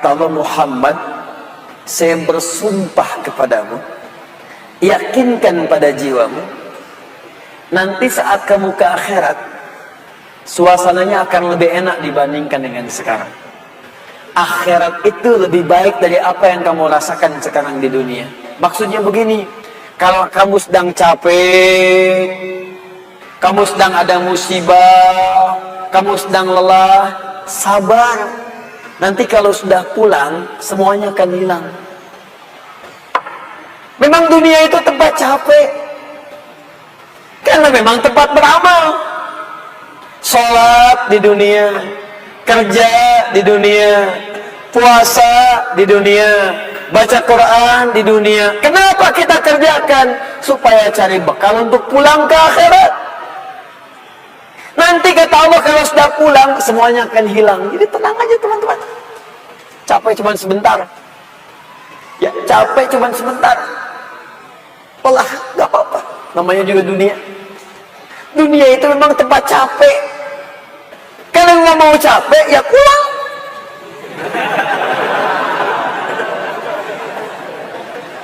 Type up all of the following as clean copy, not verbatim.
Kata Allah, Muhammad, saya bersumpah kepadamu, yakinkan pada jiwamu, nanti saat kamu ke akhirat, suasananya akan lebih enak dibandingkan dengan sekarang. Akhirat itu lebih baik dari apa yang kamu rasakan sekarang di dunia. Maksudnya begini, kalau kamu sedang capek, kamu sedang ada musibah, kamu sedang lelah, sabar. Nanti kalau sudah pulang, semuanya akan hilang. Memang dunia itu tempat capek, karena memang tempat beramal. Sholat di dunia, kerja di dunia, puasa di dunia, baca Quran di dunia. Kenapa kita kerjakan? Supaya cari bekal untuk pulang ke akhirat. Nanti kata Allah, kalau sudah pulang, semuanya akan hilang. Jadi tenang aja teman-teman. Capek cuma sebentar. Ya, capek cuma sebentar. Olah, gak apa-apa. Namanya juga dunia. Dunia itu memang tempat capek. Kalau nggak mau capek, ya pulang.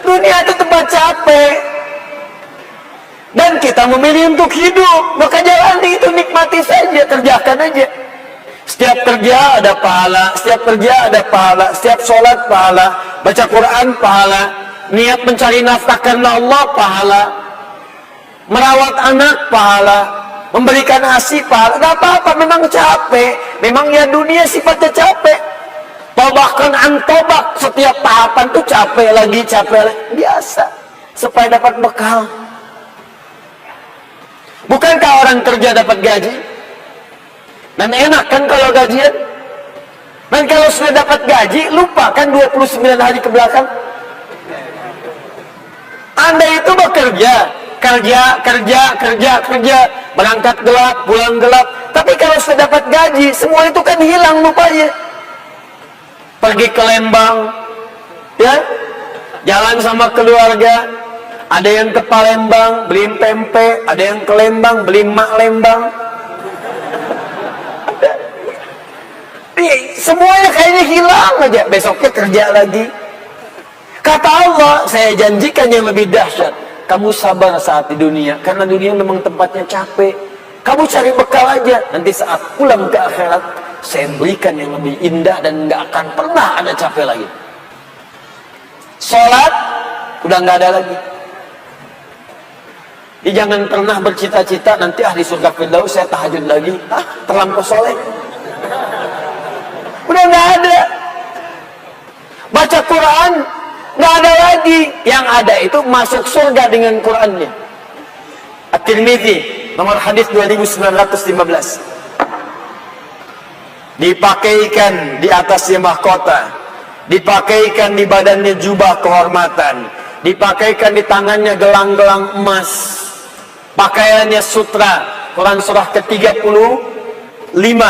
Dunia itu tempat capek. Dan kita memilih untuk hidup, maka jalani itu, nikmati saja, kerjakan aja. Setiap kerja ada pahala, setiap kerja ada pahala, setiap sholat pahala, baca Quran pahala, niat mencari nafkah karena Allah pahala, merawat anak pahala, memberikan ASI pahala. Gak apa-apa, memang capek, memang ya dunia sifatnya capek. Bahkan antobak, setiap tahapan tuh capek lagi, biasa, supaya dapat bekal. Bukankah orang kerja dapat gaji? Dan enak kan kalau gajian? Dan kalau sudah dapat gaji, lupa kan 29 hari ke belakang? Anda itu bekerja, kerja, berangkat gelap, pulang gelap. Tapi kalau sudah dapat gaji, semua itu kan hilang lupanya. Pergi ke Lembang, ya, jalan sama keluarga. Ada yang ke Palembang, beliin pempek. Ada yang ke Lembang, beliin mak Lembang. Semuanya kayaknya hilang aja. Besoknya kerja lagi. Kata Allah, saya janjikan yang lebih dahsyat. Kamu sabar saat di dunia, karena dunia memang tempatnya capek. Kamu cari bekal aja. Nanti saat pulang ke akhirat, saya berikan yang lebih indah dan nggak akan pernah ada capek lagi. Sholat udah nggak ada lagi. Jangan pernah bercita-cita nanti ahli surga Firdaus saya tahajud lagi. Terlampau soleh. Udah nggak ada. Baca Quran nggak ada lagi. Yang ada itu masuk surga dengan Qurannya. At-Tirmidzi nomor hadis 2915. Dipakaikan di atasnya mahkota, dipakaikan di badannya jubah kehormatan, dipakaikan di tangannya gelang-gelang emas, pakaiannya sutra. Quran surah ke-35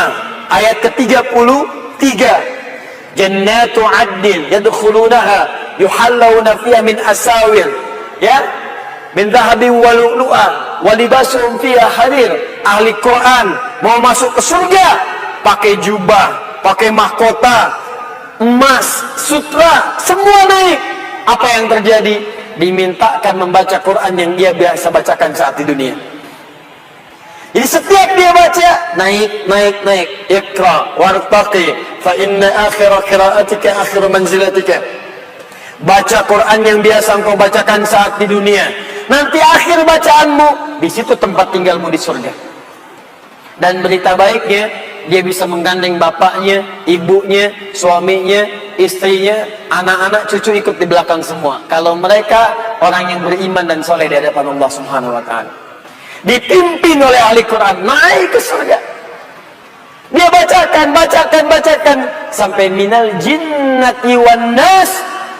ayat ke-33. Jannatu adnin yadkhulunaha yuhallawna fiha min asawir, ya, min dhahabin wa lu'lu'a wa libasuhum fiha harir. Ahli Quran mau masuk ke surga pakai jubah, pakai mahkota, emas, sutra, semua naik. Apa yang terjadi? Dimintakan membaca Quran yang dia biasa bacakan saat di dunia. Jadi setiap dia baca, naik. Iqra wartaqi fa inna akhira qiraatika akhiru manzilatika. Baca Quran yang biasa engkau bacakan saat di dunia, nanti akhir bacaanmu, di situ tempat tinggalmu di surga. Dan berita baiknya, dia bisa menggandeng bapaknya, ibunya, suaminya, istrinya, anak-anak, cucu ikut di belakang semua. Kalau mereka orang yang beriman dan soleh di hadapan Allah Subhanahu wa ta'ala, dipimpin oleh ahli Quran, naik ke surga. Dia bacakan sampai minal jinnati wan nas,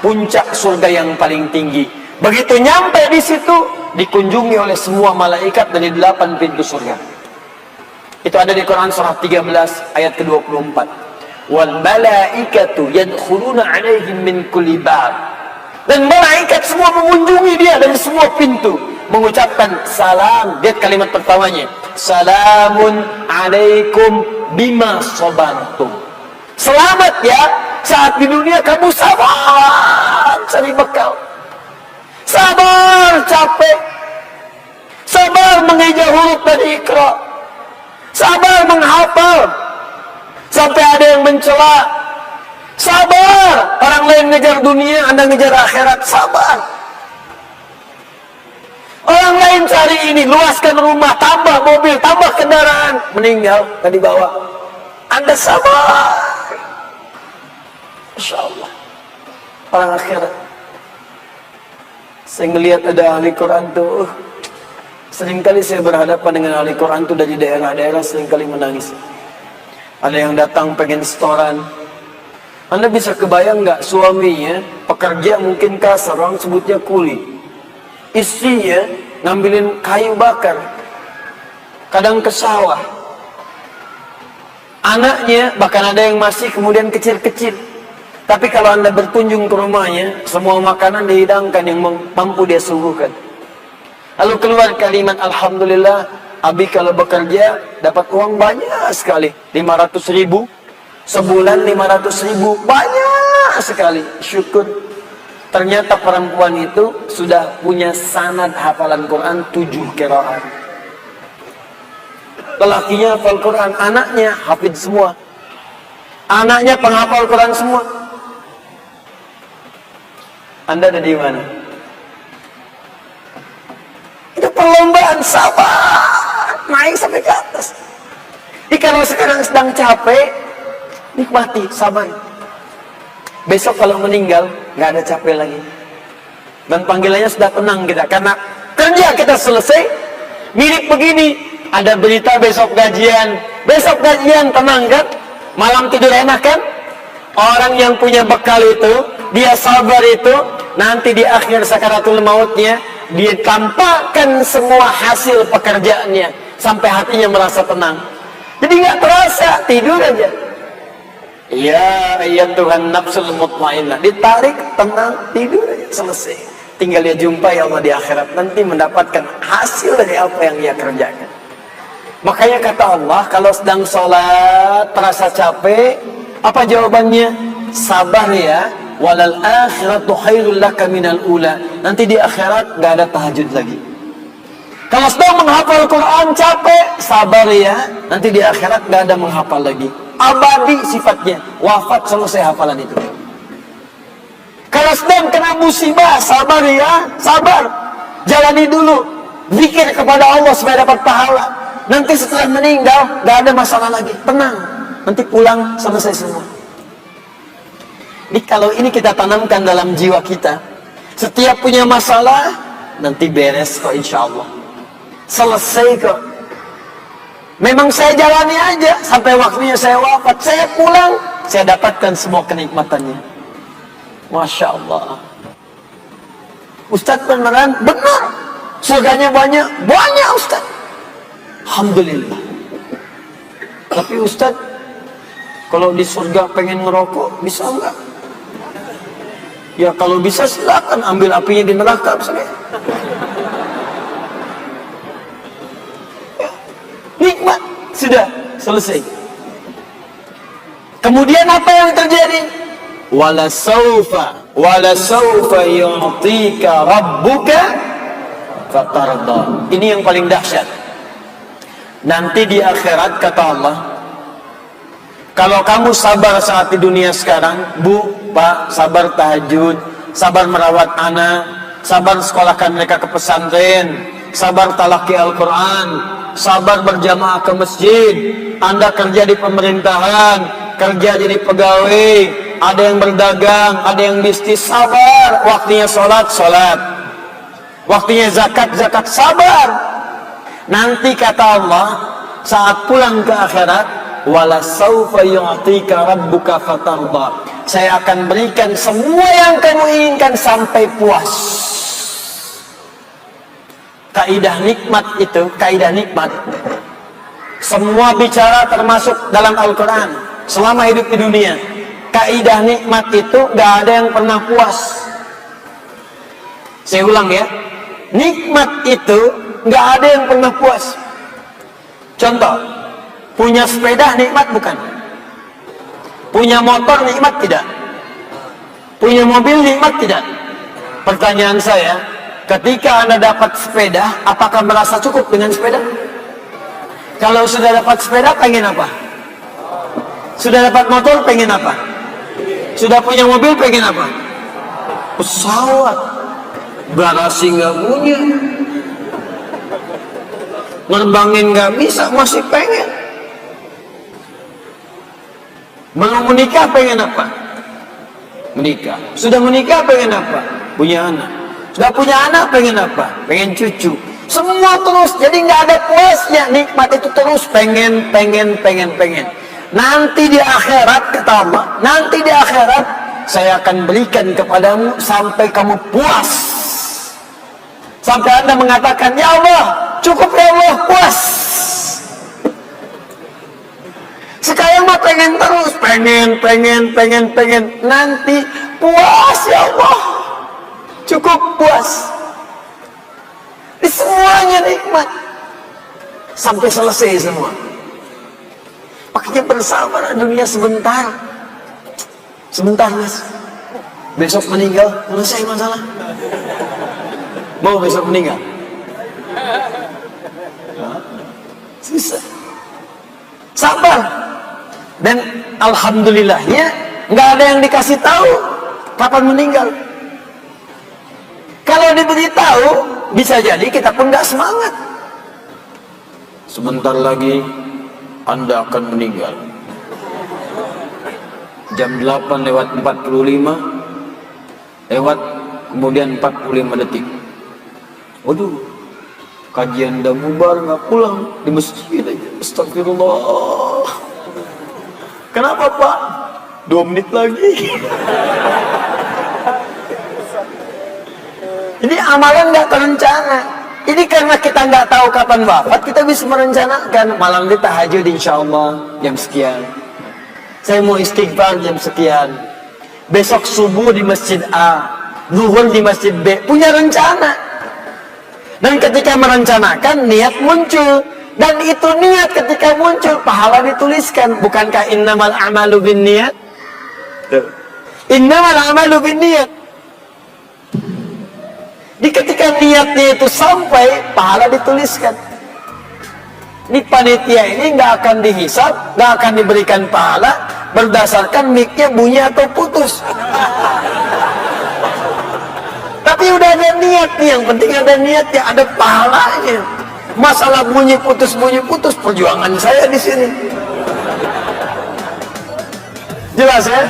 puncak surga yang paling tinggi. Begitu nyampe di situ, dikunjungi oleh semua malaikat dari 8 pintu surga. Itu ada di Quran surah 13 ayat ke-24. Wal malaikatu yadkhuluna 'alaihim min kulli bab. Dan malaikat semua mengunjungi dia dari semua pintu, mengucapkan salam. Lihat kalimat pertamanya, salamun alaikum bima sabartum. Selamat ya saat di dunia kamu sabar cari bekal, sabar capek, sabar mengeja huruf dan ikra, sabar menghafal sampai ada yang mencela, sabar orang lain ngejar dunia, Anda ngejar akhirat, sabar. Orang lain cari ini, luaskan rumah, tambah mobil, tambah kendaraan, meninggal, gak dibawa, Anda sabar. Masya Allah, orang akhirat. Saya ngelihat ada ahli Quran tuh, seringkali saya berhadapan dengan ahli Quran tuh dari daerah-daerah, seringkali menangis. Ada yang datang pengen setoran. Anda bisa kebayang nggak, suaminya pekerja mungkin kasar, orang sebutnya kuli, istrinya ngambilin kayu bakar, kadang ke sawah, anaknya bahkan ada yang masih kemudian kecil-kecil. Tapi kalau Anda berkunjung ke rumahnya, semua makanan dihidangkan yang mampu dia suguhkan. Lalu keluar kalimat, alhamdulillah, abi kalau bekerja dapat uang banyak sekali, 500.000 sebulan, 500.000, banyak sekali, syukur. Ternyata perempuan itu sudah punya sanad hafalan Quran 7 qiraat. Lelakinya hafal Quran, anaknya hafidz semua, anaknya penghafal Quran semua. Anda ada di mana? Itu perlombaan, sabar, naik sampai ke atas. Jadi kalau sekarang sedang capek, nikmati, sabar. Besok kalau meninggal, nggak ada capek lagi. Dan panggilannya sudah tenang kita, karena kerja kita selesai. Mirip begini, ada berita besok gajian tenang kan? Malam tidur enak kan? Orang yang punya bekal itu, dia sabar itu, nanti di akhir sakaratul mautnya, dia tampakkan semua hasil pekerjaannya, sampai hatinya merasa tenang. Jadi nggak terasa, tidur aja. Ya Tuhan nafsul mutmainnah, ditarik, tenang, tidur aja, selesai. Tinggal dia jumpai Allah di akhirat, nanti mendapatkan hasil dari apa yang dia kerjakan. Makanya kata Allah, kalau sedang sholat terasa capek, apa jawabannya? Sabar ya, walal akhiratu khairul laka minal ula. Nanti di akhirat gak ada tahajud lagi. Kalau sedang menghafal Quran capek, sabar ya, nanti di akhirat gak ada menghafal lagi. Abadi sifatnya, wafat selesai hafalan itu. Kalau sedang kena musibah, sabar ya, sabar, jalani dulu, zikir kepada Allah supaya dapat pahala. Nanti setelah meninggal gak ada masalah lagi, tenang, nanti pulang selesai semua. Jadi kalau ini kita tanamkan dalam jiwa kita, setiap punya masalah nanti beres kok, insya Allah selesai kok. Memang saya jalani aja sampai waktunya saya wafat, saya pulang, saya dapatkan semua kenikmatannya. Masya Allah. Ustadz beneran? Benar. Surganya banyak? Banyak Ustadz. Alhamdulillah. Tapi Ustadz, kalau di surga pengen ngerokok, bisa enggak? Ya kalau bisa silakan, ambil apinya di neraka misalnya. Nikmat, sudah selesai. Kemudian apa yang terjadi? Wala saufa yu'tika rabbuka fatarda. Ini yang paling dahsyat. Nanti di akhirat kata Allah, kalau kamu sabar saat di dunia sekarang, Bu, Pak, sabar tahajud, sabar merawat anak, sabar sekolahkan mereka ke pesantren, sabar talaki Al-Quran, sabar berjamaah ke masjid, Anda kerja di pemerintahan, kerja jadi pegawai, ada yang berdagang, ada yang bisnis, sabar. Waktunya sholat, sholat. Waktunya zakat, zakat, sabar. Nanti kata Allah, saat pulang ke akhirat, wala saufa yu'tika rabbuka fatarda. Saya akan berikan semua yang kamu inginkan sampai puas. Kaidah nikmat itu, kaidah nikmat, semua bicara termasuk dalam Al-Quran selama hidup di dunia. Kaidah nikmat itu gak ada yang pernah puas. Saya ulang ya, nikmat itu gak ada yang pernah puas. Contoh, punya sepeda nikmat bukan? Punya motor nikmat tidak? Punya mobil nikmat tidak? Pertanyaan saya, ketika Anda dapat sepeda, apakah merasa cukup dengan sepeda? Kalau sudah dapat sepeda, pengen apa? Sudah dapat motor, pengen apa? Sudah punya mobil, pengen apa? Pesawat. Garasi nggak punya, nerbangin nggak bisa, masih pengen. Belum menikah, pengen apa? Menikah. Sudah menikah, pengen apa? Punya anak. Sudah punya anak, pengen apa? Pengen cucu. Semua terus, jadi nggak ada puasnya. Nikmat itu terus pengen. Nanti di akhirat, kata Allah, nanti di akhirat saya akan berikan kepadamu sampai kamu puas. Sampai Anda mengatakan, ya Allah, cukup ya Allah, puas. Sekarang mah pengen terus, pengen. Nanti puas ya Allah, cukup puas. Di semuanya nikmat sampai selesai semua. Makanya bersabar dunia sebentar. Sebentar mas, besok meninggal, selesai masalah. Mau besok meninggal? Susah. Sabar. Dan alhamdulillahnya nggak ada yang dikasih tahu kapan meninggal. Kalau diberitahu, bisa jadi kita pun nggak semangat. Sebentar lagi Anda akan meninggal. Jam 8:45 lewat, kemudian 45 detik. Waduh, kajian udah bubar, nggak pulang di masjid aja. Astagfirullah. Kenapa Pak? 2 menit lagi. Ini amalan nggak terencana. Ini karena kita nggak tahu kapan wafat, kita bisa merencanakan malam di tahajud insya Allah jam sekian. Saya mau istighfar jam sekian. Besok subuh di masjid A, zuhur di masjid B. Punya rencana. Dan ketika merencanakan, niat muncul. Dan itu niat ketika muncul, pahala dituliskan. Bukankah innamal a'malu binniyat? Innamal a'malu binniyat. Di ketika niatnya itu sampai, pahala dituliskan. Ini panitia ini nggak akan dihisab, nggak akan diberikan pahala berdasarkan mic-nya bunyi atau putus. Tapi udah ada niat nih, yang penting ada niatnya, ada pahalanya. Masalah bunyi putus, perjuangan saya di sini. Jelas ya?